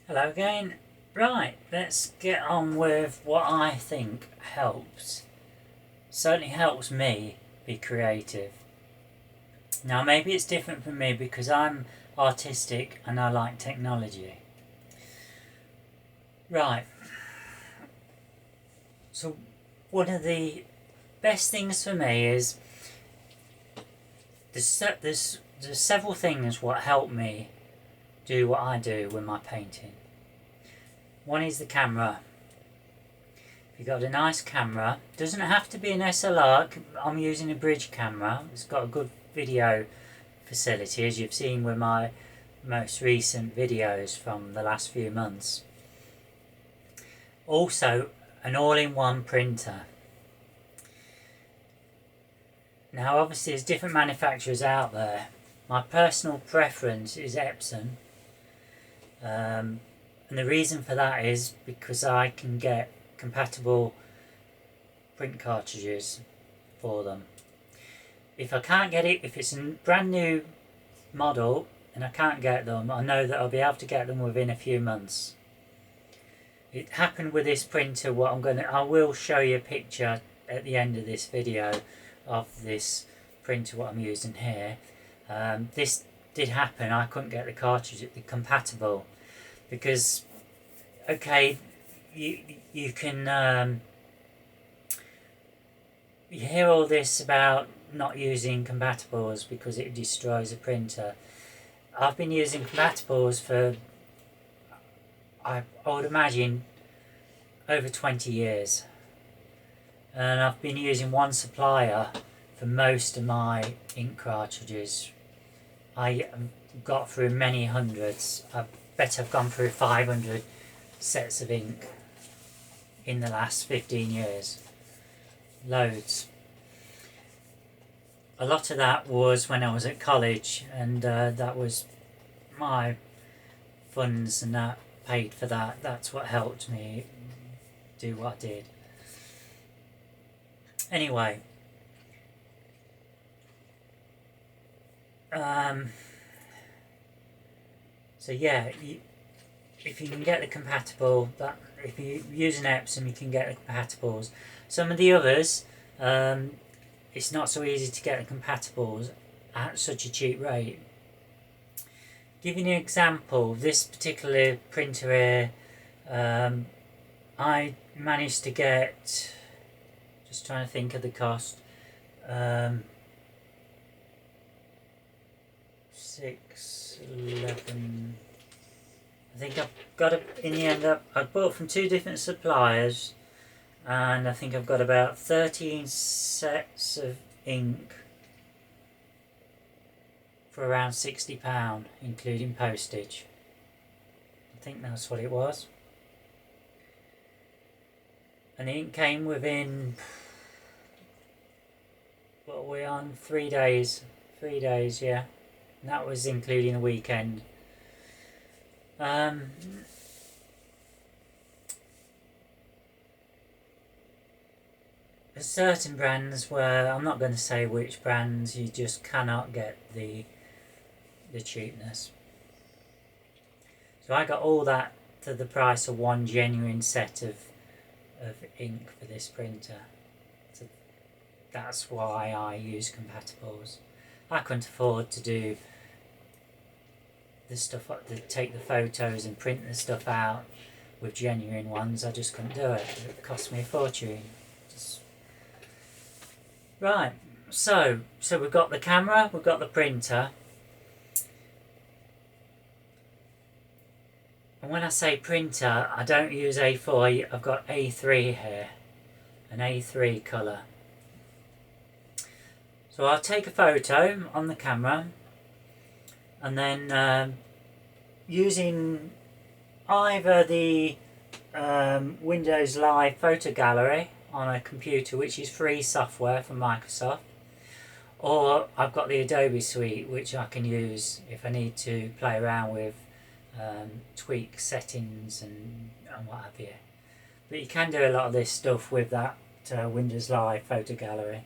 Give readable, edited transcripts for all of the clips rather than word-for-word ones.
Hello again. Right, let's get on with what I think helps. Certainly helps me be creative. Now, maybe it's different for me because I'm artistic and I like technology. Right, so one of the best things for me is there's several things what help me do what I do with my painting. One is the camera. If you've got a nice camera, doesn't have to be an SLR. I'm using a bridge camera. It's got a good video facility, as you've seen with my most recent videos from the last few months. Also, an all-in-one printer. Now, obviously, there's different manufacturers out there. My personal preference is Epson. And the reason for that is because I can get compatible print cartridges for them. If I can't get it, if it's a brand new model and I can't get them, I know that I'll be able to get them within a few months. It happened with this printer. I will show you a picture at the end of this video of this printer what I'm using here. This did happen. I couldn't get the cartridge compatible because okay, you can you hear all this about not using compatibles because it destroys a printer. I've been using compatibles for I would imagine over 20 years, and I've been using one supplier for most of my ink cartridges. I got through many hundreds. I bet I've gone through 500 sets of ink in the last 15 years. Loads. A lot of that was when I was at college, and that was my funds and that paid for that. That's what helped me do what I did. Anyway, so yeah, if you can get the compatible, if you use an Epson, you can get the compatibles. Some of the others, it's not so easy to get the compatibles at such a cheap rate. Giving you an example, this particular printer here, I managed to get, just trying to think of the cost, 611. I think I've got it in the end up. I bought from two different suppliers, and I think I've got about 13 sets of ink for around £60, including postage. I think that's what it was. And the ink came within, what are we on? 3 days. 3 days, yeah. And that was including a weekend. There's certain brands where, I'm not going to say which brands, you just cannot get the cheapness. So I got all that to the price of one genuine set of ink for this printer. So that's why I use compatibles. I couldn't afford to do the stuff, to take the photos and print the stuff out with genuine ones. I just couldn't do it. It cost me a fortune. Right, so we've got the camera, we've got the printer. And when I say printer, I don't use A4, I've got A3 here, an A3 colour. So I'll take a photo on the camera, and then using either the Windows Live Photo Gallery on a computer, which is free software from Microsoft, or I've got the Adobe Suite, which I can use if I need to play around with, tweak settings and what have you. But you can do a lot of this stuff with that Windows Live Photo Gallery.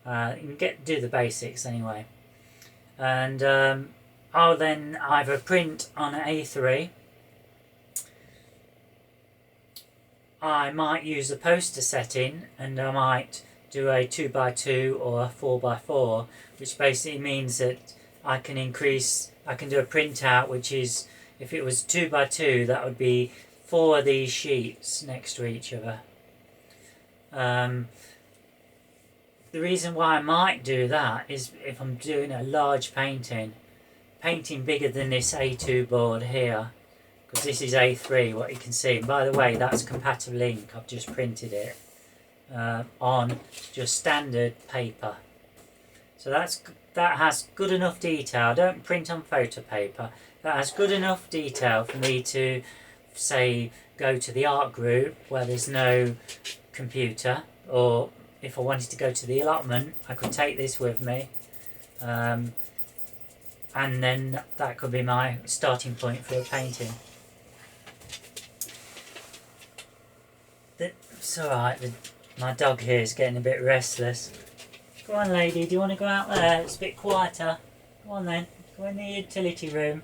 You can do the basics anyway. And I'll then either print on an A3 I might use the poster setting, and I might do a 2x2 or a 4x4, which basically means that I can do a printout, which is, if it was 2x2, that would be 4 of these sheets next to each other. The reason why I might do that is if I'm doing a large painting bigger than this A2 board here, because this is A3, what you can see. And by the way, that's compatible ink. I've just printed it on just standard paper. So that has good enough detail. Don't print on photo paper. That has good enough detail for me to, say, go to the art group where there's no computer, or if I wanted to go to the allotment, I could take this with me. And then that could be my starting point for a painting. It's alright, my dog here is getting a bit restless. Go on, lady, do you want to go out there? It's a bit quieter. Go on then, go in the utility room.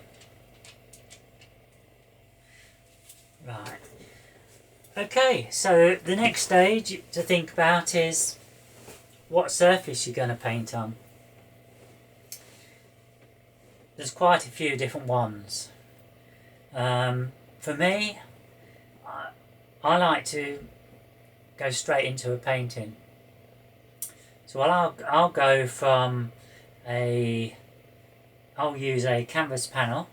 Right. Okay, so the next stage to think about is what surface you're going to paint on. There's quite a few different ones. For me, I like to go straight into a painting. So I'll go from I'll use a canvas panel.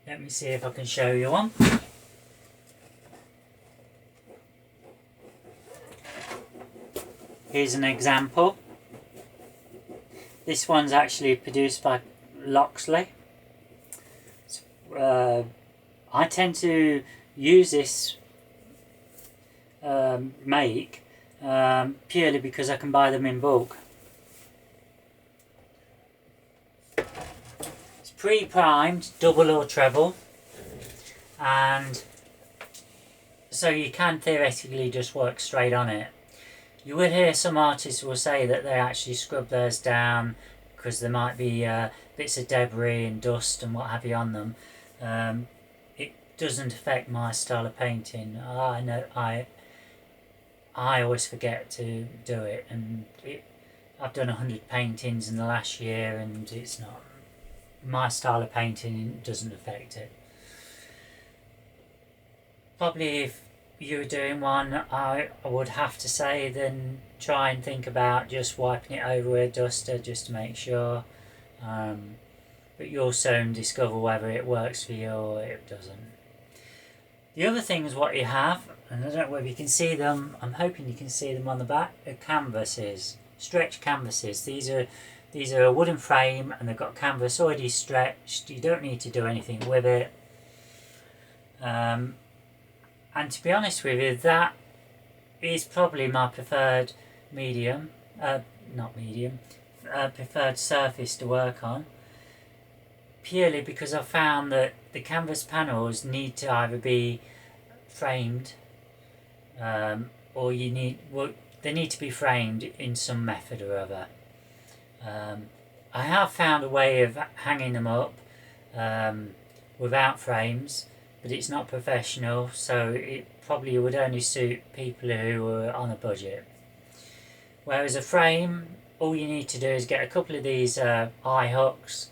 Let me see if I can show you one. Here's an example. This one's actually produced by Loxley. I tend to use this make purely because I can buy them in bulk. It's pre-primed, double or treble, and so you can theoretically just work straight on it. You will hear some artists will say that they actually scrub theirs down because there might be bits of debris and dust and what have you on them. It doesn't affect my style of painting. I know I always forget to do it, and I've done 100 paintings in the last year, and it's not my style of painting. Doesn't affect it. Probably if you were doing one, I would have to say then try and think about just wiping it over with a duster just to make sure. But you'll soon discover whether it works for you or it doesn't. The other thing is what you have, and I don't know whether you can see them, I'm hoping you can see them on the back, are canvases, stretch canvases. These are a wooden frame and they've got canvas already stretched. You don't need to do anything with it. And to be honest with you, that is probably my preferred preferred surface to work on. Purely because I found that the canvas panels need to either be framed, or they need to be framed in some method or other. I have found a way of hanging them up without frames, but it's not professional, so it probably would only suit people who are on a budget. Whereas a frame, all you need to do is get a couple of these eye hooks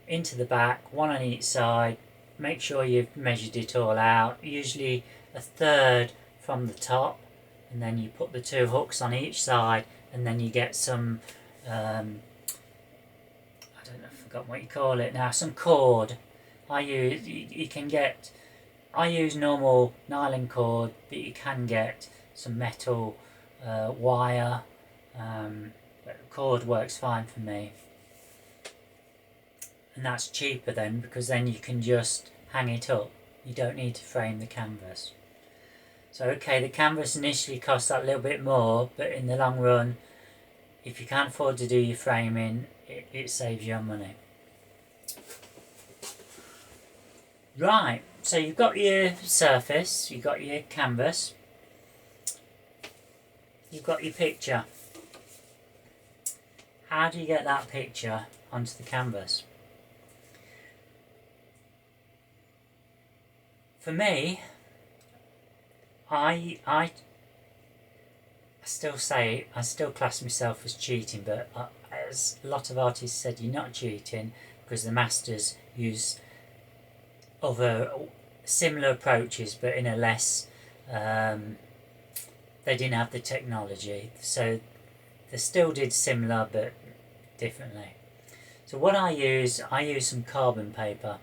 into the back, one on each side. Make sure you've measured it all out, usually a third from the top, and then you put the 2 hooks on each side, and then you get some I don't know, I've forgotten what you call it now, some cord. I use normal nylon cord, but you can get some metal wire, but cord works fine for me. And that's cheaper then, because then you can just hang it up. You don't need to frame the canvas. So okay, the canvas initially costs that little bit more, but in the long run, if you can't afford to do your framing, it saves you money. Right, so you've got your surface, you've got your canvas, you've got your picture. How do you get that picture onto the canvas? For me, I still class myself as cheating, but as a lot of artists said, you're not cheating because the masters use other similar approaches, but in a less they didn't have the technology, so they still did similar but differently. So what I use some carbon paper.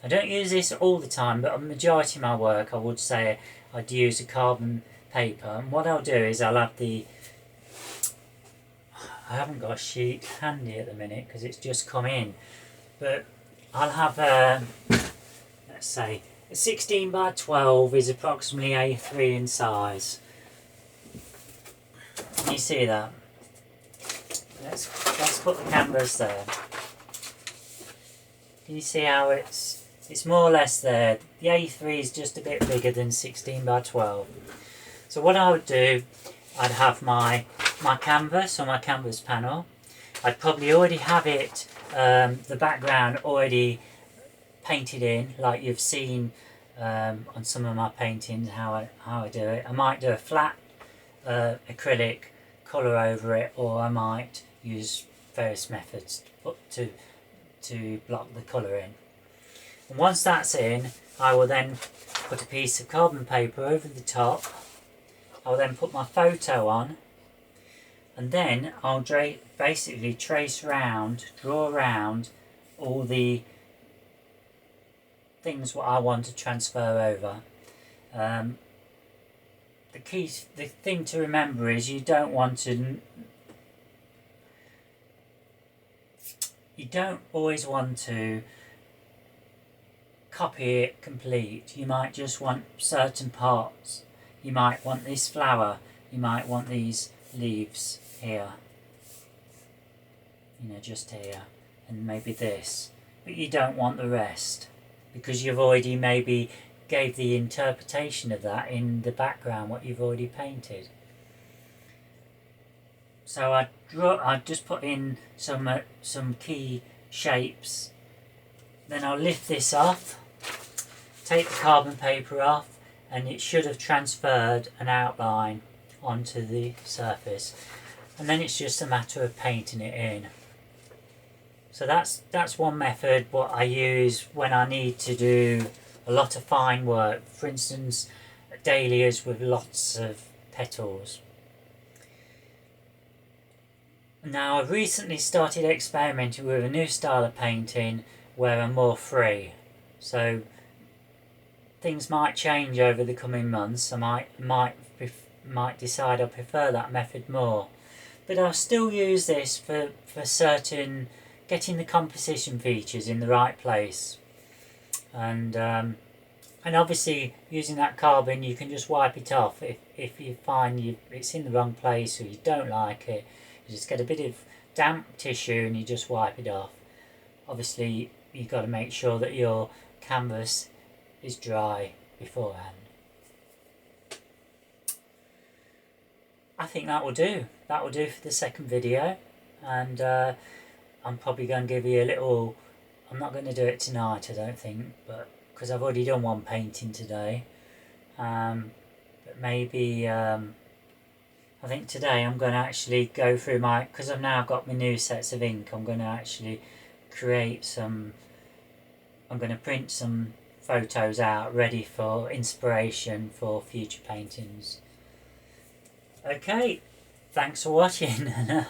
I don't use this all the time, but a majority of my work I would say I'd use a carbon paper. And what I'll do is I'll have I haven't got a sheet handy at the minute because it's just come in, but I'll have let's say a 16 by 12 is approximately A3 in size. Can you see that? Let's put the canvas there. Can you see how it's more or less there? The A3 is just a bit bigger than 16 by 12. So what I would do, I'd have my canvas or my canvas panel. I'd probably already have it, the background already painted in, like you've seen on some of my paintings how I do it. I might do a flat acrylic colour over it, or I might use various methods to block the colour in. And once that's in, I will then put a piece of carbon paper over the top. I'll then put my photo on, and then I'll basically draw around all the things what I want to transfer over. The thing to remember is you don't always want to copy it complete. You might just want certain parts. You might want this flower, you might want these leaves here, just here, and maybe this, but you don't want the rest because you've already maybe gave the interpretation of that in the background what you've already painted. So I just put in some key shapes, then I'll lift this off, take the carbon paper off, and it should have transferred an outline onto the surface, and then it's just a matter of painting it in. So that's one method what I use when I need to do a lot of fine work, for instance dahlias with lots of petals. Now I've recently started experimenting with a new style of painting where I'm more free, so things might change over the coming months. I might decide I prefer that method more, but I'll still use this for certain, getting the composition features in the right place, and obviously using that carbon you can just wipe it off if you find it's in the wrong place or you don't like it. You just get a bit of damp tissue and you just wipe it off. Obviously you've got to make sure that your canvas is dry beforehand. I think that will do. That will do for the second video, and I'm probably going to give you a little. I'm not going to do it tonight, I don't think, but because I've already done one painting today. But maybe I think today I'm going to actually go through because I've now got my new sets of ink. I'm going to actually I'm going to print some photos out ready for inspiration for future paintings. Okay, thanks for watching, and I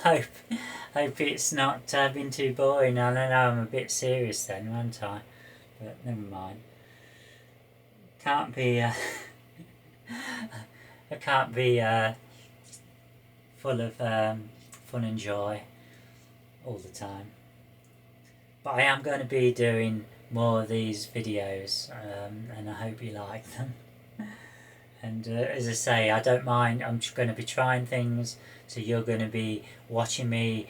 hope it's not been too boring. I know I'm a bit serious then, aren't I? But never mind. Can't be I can't be full of fun and joy all the time. But I am going to be doing more of these videos, and I hope you like them. And as I say, I don't mind. I'm just going to be trying things, so you're going to be watching me.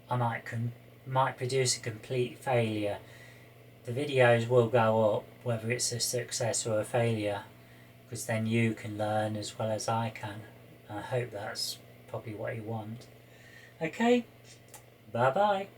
I might produce a complete failure. The videos will go up, whether it's a success or a failure, because then you can learn as well as I can. I hope that's probably what you want. Okay, bye bye.